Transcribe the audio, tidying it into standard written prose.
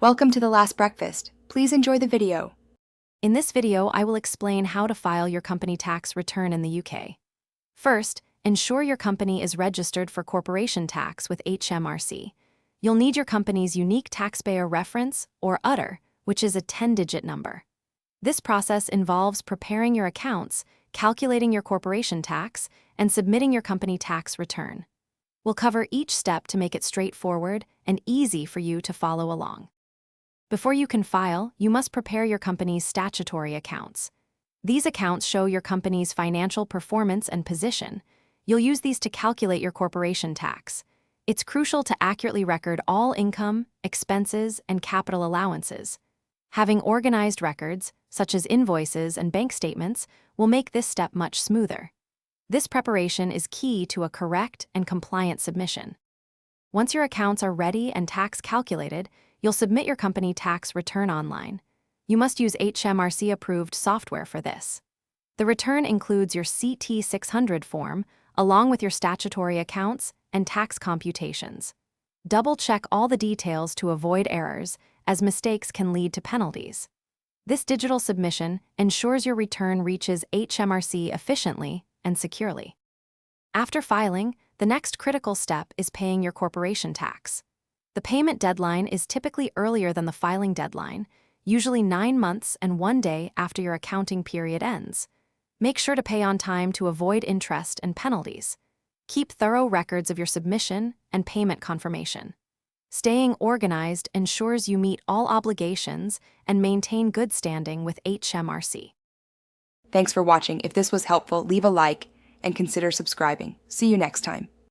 Welcome to The Last Breakfast. Please enjoy the video. In this video, I will explain how to file your company tax return in the UK. First, ensure your company is registered for corporation tax with HMRC. You'll need your company's unique taxpayer reference, or UTR, which is a 10-digit number. This process involves preparing your accounts, calculating your corporation tax, and submitting your company tax return. We'll cover each step to make it straightforward and easy for you to follow along. Before you can file, you must prepare your company's statutory accounts. These accounts show your company's financial performance and position. You'll use these to calculate your corporation tax. It's crucial to accurately record all income, expenses, and capital allowances. Having organized records, such as invoices and bank statements, will make this step much smoother. This preparation is key to a correct and compliant submission. Once your accounts are ready and tax calculated, you'll submit your company tax return online. You must use HMRC-approved software for this. The return includes your CT600 form, along with your statutory accounts and tax computations. Double-check all the details to avoid errors, as mistakes can lead to penalties. This digital submission ensures your return reaches HMRC efficiently and securely. After filing, the next critical step is paying your corporation tax. The payment deadline is typically earlier than the filing deadline, usually 9 months and 1 day after your accounting period ends. Make sure to pay on time to avoid interest and penalties. Keep thorough records of your submission and payment confirmation. Staying organized ensures you meet all obligations and maintain good standing with HMRC. Thanks for watching. If this was helpful, leave a like and consider subscribing. See you next time.